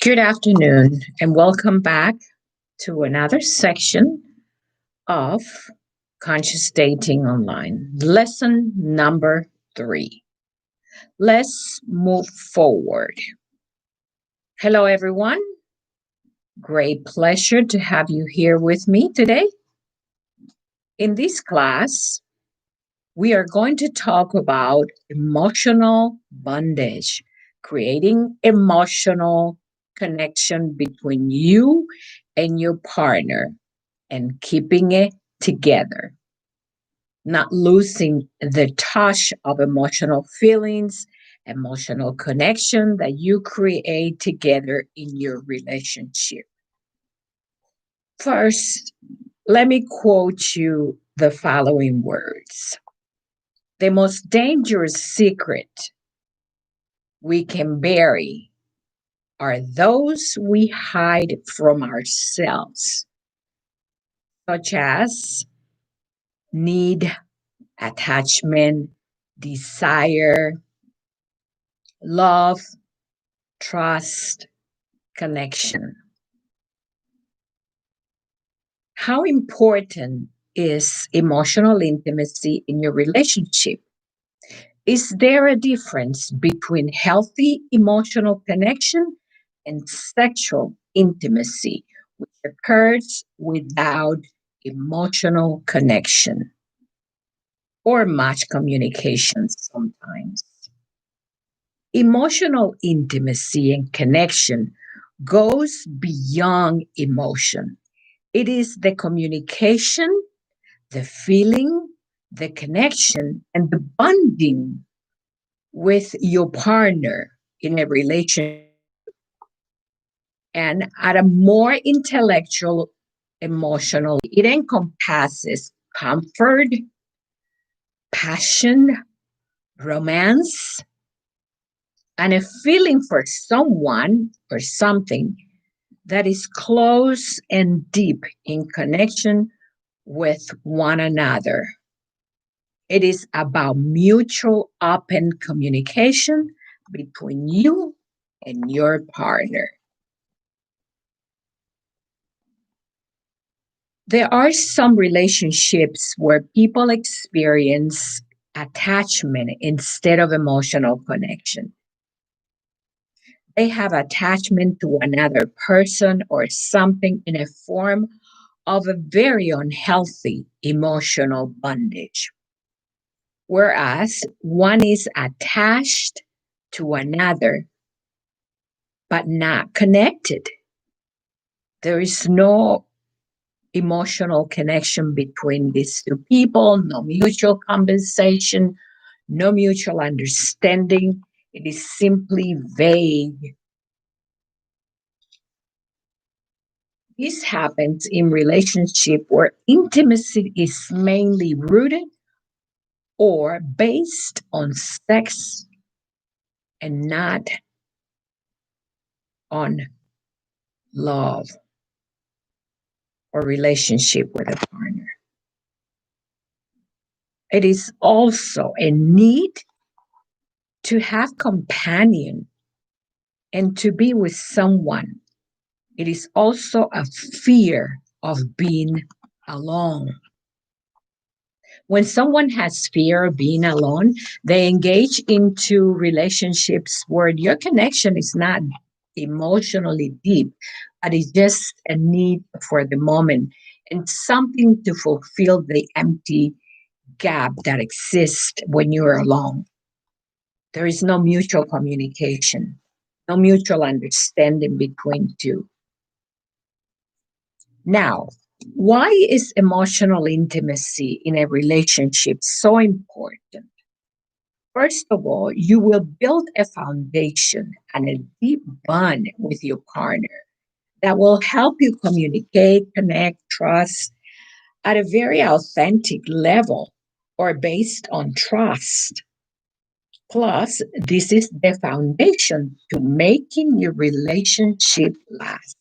Good afternoon, and welcome back to another section of Conscious Dating Online. Lesson number 3. Let's move forward. Hello, everyone. Great pleasure to have you here with me today. In this class, we are going to talk about emotional bondage, creating emotional connection between you and your partner and keeping it together, not losing the touch of emotional feelings, emotional connection that you create together in your relationship. First, let me quote you the following words. The most dangerous secret we can bury are those we hide from ourselves, such as need, attachment, desire, love, trust, connection. How important is emotional intimacy in your relationship? Is there a difference between healthy emotional connection and sexual intimacy, which occurs without emotional connection or much communication sometimes? Emotional intimacy and connection goes beyond emotion. It is the communication, the feeling, the connection, and the bonding with your partner in a relationship. And at a more intellectual, emotional, it encompasses comfort, passion, romance, and a feeling for someone or something that is close and deep in connection with one another. It is about mutual open communication between you and your partner. There are some relationships where people experience attachment instead of emotional connection. They have attachment to another person or something in a form of a very unhealthy emotional bondage. Whereas one is attached to another but not connected. There is no emotional connection between these two people, no mutual compensation, no mutual understanding. It is simply vague. This happens in relationship where intimacy is mainly rooted or based on sex and not on love or relationship with a partner. It is also a need to have companion and to be with someone. It is also a fear of being alone. When someone has fear of being alone, they engage into relationships where your connection is not emotionally deep, but it's just a need for the moment and something to fulfill the empty gap that exists when you're alone. There is no mutual communication, no mutual understanding between two. Now, why is emotional intimacy in a relationship so important? First of all, you will build a foundation and a deep bond with your partner that will help you communicate, connect, trust at a very authentic level or based on trust. Plus, this is the foundation to making your relationship last.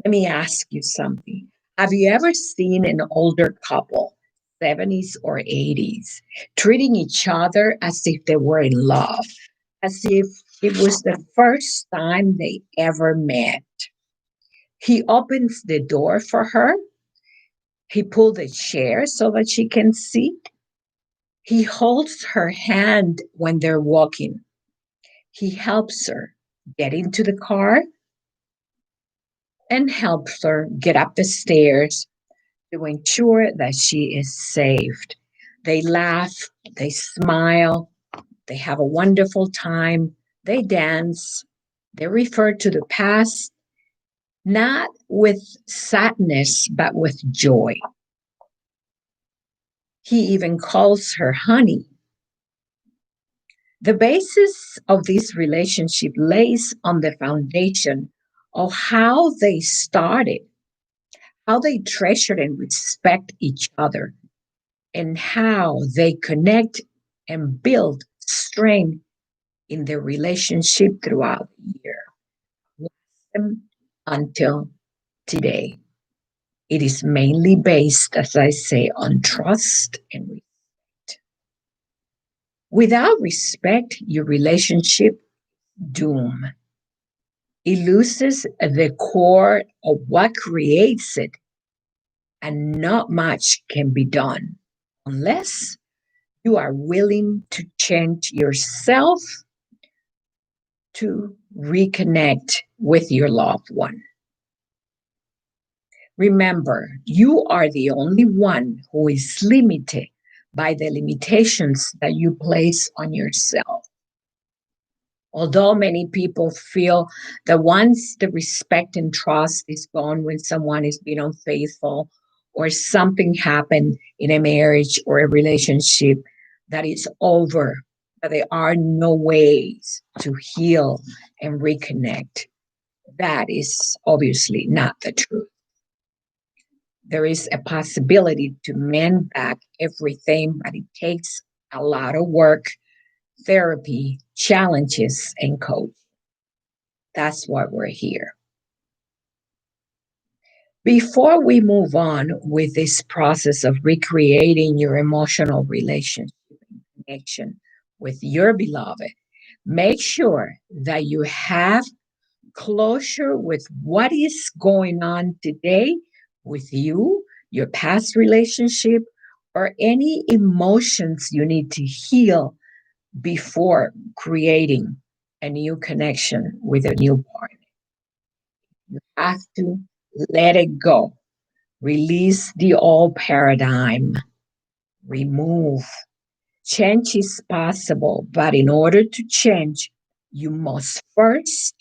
Let me ask you something. Have you ever seen an older couple, 70s or 80s, treating each other as if they were in love, as if It was the first time they ever met. He opens the door for her. He pulled a chair so that she can sit. He holds her hand when they're walking. He helps her get into the car and helps her get up the stairs to ensure that she is saved. They laugh, they smile, they have a wonderful time, they dance, they refer to the past, not with sadness, but with joy. He even calls her honey. The basis of this relationship lays on the foundation of how they started, how they treasured and respect each other, and how they connect and build strength in their relationship throughout the year until today. It is mainly based, as I say, on trust and respect. Without respect, your relationship doom. It loses the core of what creates it, and not much can be done unless you are willing to change yourself to reconnect with your loved one. Remember, you are the only one who is limited by the limitations that you place on yourself. Although many people feel that once the respect and trust is gone when someone is being unfaithful or something happened in a marriage or a relationship, that it's over, that there are no ways to heal and reconnect. That is obviously not the truth. There is a possibility to mend back everything, but it takes a lot of work, therapy, challenges, and coaching. That's why we're here. Before we move on with this process of recreating your emotional relationship and connection with your beloved, make sure that you have closure with what is going on today with you, your past relationship, or any emotions you need to heal before creating a new connection with a new partner. You have to let it go. Release the old paradigm. Remove. Change is possible, but in order to change, you must first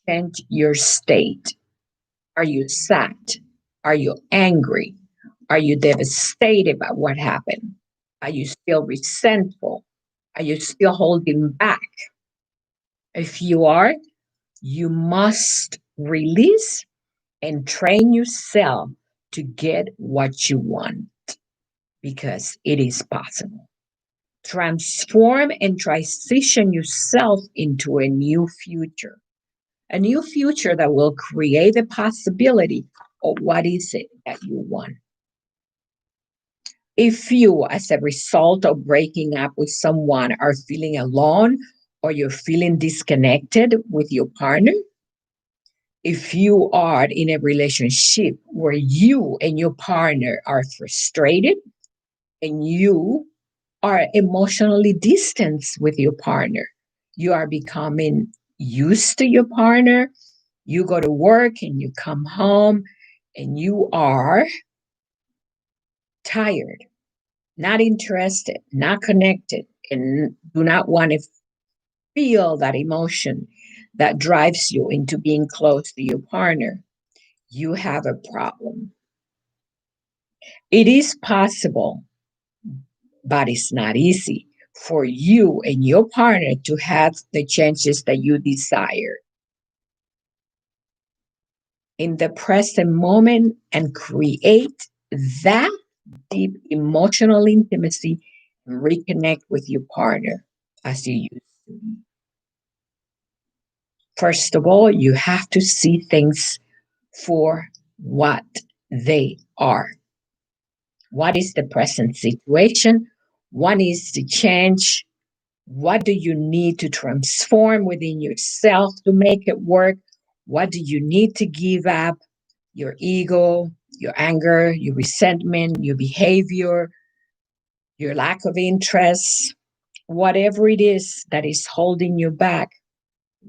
change your state. Are you sad? Are you angry? Are you devastated by what happened? Are you still resentful? Are you still holding back? If you are, you must release and train yourself to get what you want because it is possible. Transform and transition yourself into a new future that will create the possibility of what is it that you want. If you, as a result of breaking up with someone, are feeling alone or you're feeling disconnected with your partner, if you are in a relationship where you and your partner are frustrated and you are emotionally distanced with your partner, you are becoming used to your partner, you go to work and you come home and you are tired, not interested, not connected, and do not want to feel that emotion that drives you into being close to your partner, you have a problem. It is possible, but it's not easy for you and your partner to have the changes that you desire in the present moment and create that deep emotional intimacy and reconnect with your partner as you used to. First of all, you have to see things for what they are. What is the present situation? What needs to change? What do you need to transform within yourself to make it work? What do you need to give up? Your ego, your anger, your resentment, your behavior, your lack of interest, whatever it is that is holding you back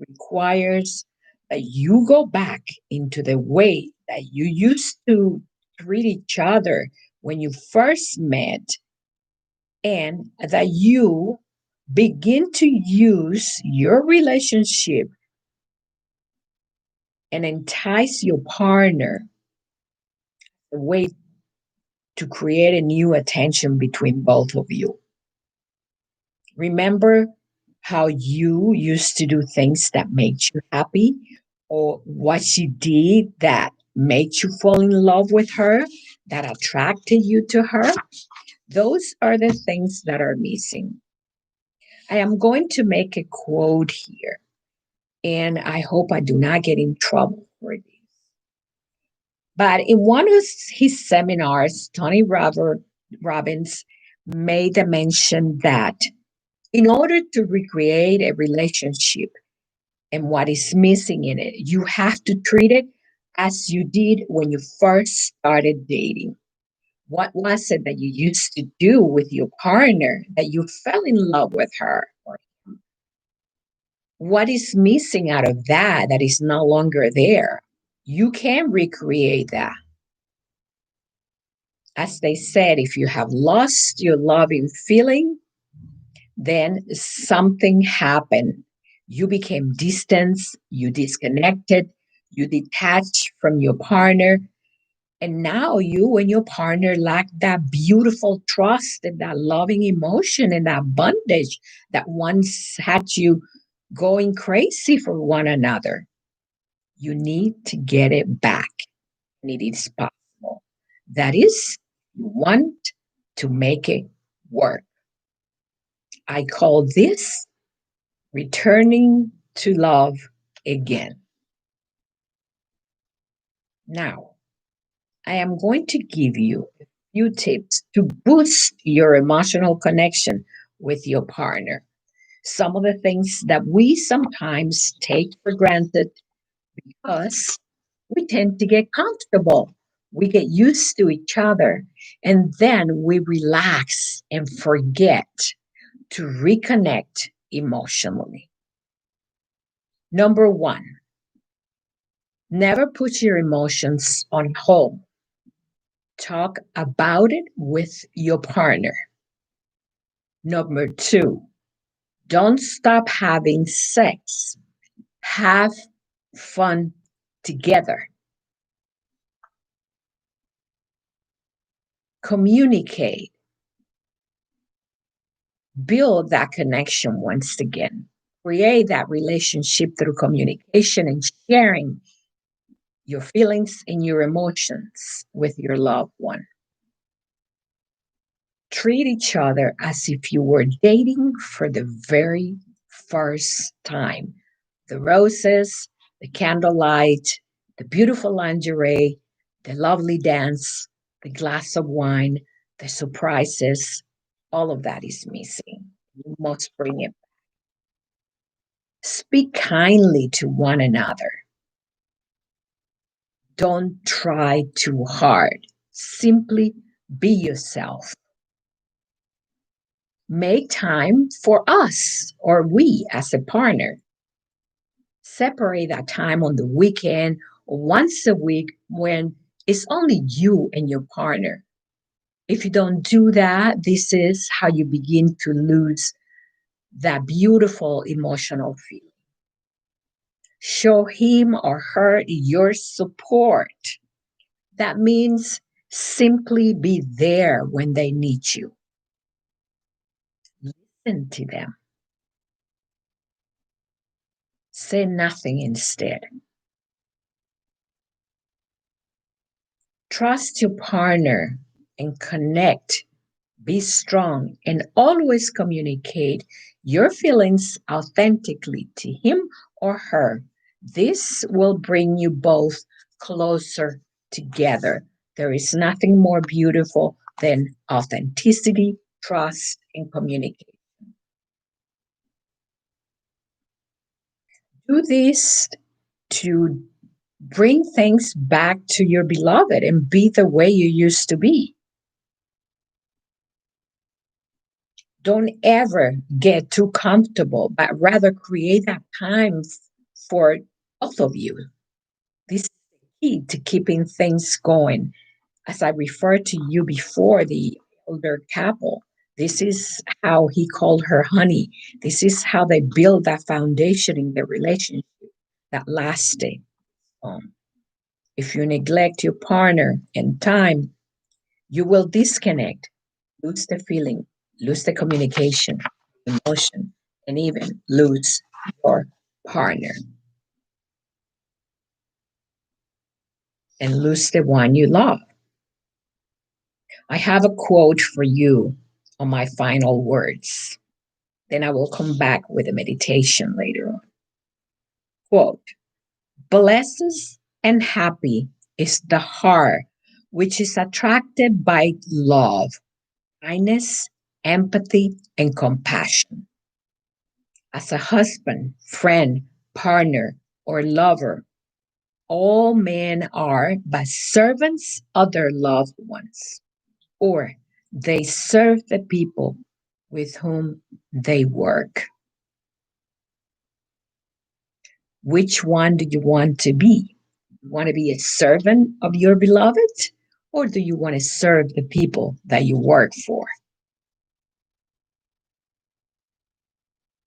requires that you go back into the way that you used to treat each other when you first met, and that you begin to use your relationship and entice your partner a way to create a new attention between both of you. Remember how you used to do things that made you happy, or what she did that made you fall in love with her, that attracted you to her? Those are the things that are missing. I am going to make a quote here, and I hope I do not get in trouble for this. But in one of his seminars, Robbins made a mention that in order to recreate a relationship and what is missing in it, you have to treat it as you did when you first started dating. What was it that you used to do with your partner that you fell in love with her? Or what is missing out of that that is no longer there? You can recreate that. As they said, if you have lost your loving feeling, then something happened. You became distant, you disconnected, you detached from your partner. And now you and your partner lack that beautiful trust and that loving emotion and that bondage that once had you going crazy for one another. You need to get it back, and it is possible. That is, you want to make it work. I call this returning to love again. Now, I am going to give you a few tips to boost your emotional connection with your partner. Some of the things that we sometimes take for granted because we tend to get comfortable. We get used to each other, and then we relax and forget to reconnect emotionally. Number one, never put your emotions on hold. Talk about it with your partner. Number two, don't stop having sex. Have fun together. Communicate. Build that connection once again. Create that relationship through communication and sharing your feelings and your emotions with your loved one. Treat each other as if you were dating for the very first time. The roses, the candlelight, the beautiful lingerie, the lovely dance, the glass of wine, the surprises, all of that is missing. You must bring it. Speak kindly to one another. Don't try too hard. Simply be yourself. Make time for us or we as a partner. Separate that time on the weekend or once a week when it's only you and your partner. If you don't do that, this is how you begin to lose that beautiful emotional feeling. Show him or her your support. That means simply be there when they need you. Listen to them. Say nothing instead. Trust your partner and connect. Be strong and always communicate your feelings authentically to him or her. This will bring you both closer together. There is nothing more beautiful than authenticity, trust, and communication. Do this to bring things back to your beloved and be the way you used to be. Don't ever get too comfortable, but rather create that time for both of you. This is the key to keeping things going. As I referred to you before, the elder couple, this is how he called her honey. This is how they build that foundation in their relationship that lasted. Um, if you neglect your partner and time, you will disconnect, lose the feeling, lose the communication, emotion, and even lose your partner and lose the one you love. I have a quote for you on my final words. Then I will come back with a meditation later on. Quote, blessed and happy is the heart which is attracted by love, kindness, empathy, and compassion. As a husband, friend, partner, or lover, all men are but servants of their loved ones, or they serve the people with whom they work. Which one do you want to be? You want to be a servant of your beloved, or do you want to serve the people that you work for?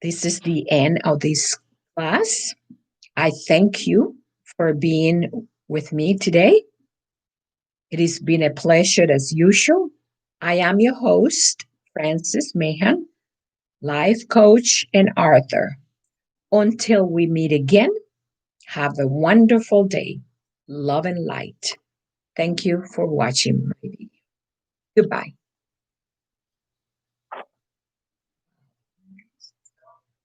This is the end of this class. I thank you for being with me today. It has been a pleasure as usual. I am your host, Francis Mahan, life coach and author. Until we meet again, have a wonderful day. Love and light. Thank you for watching my video. Goodbye.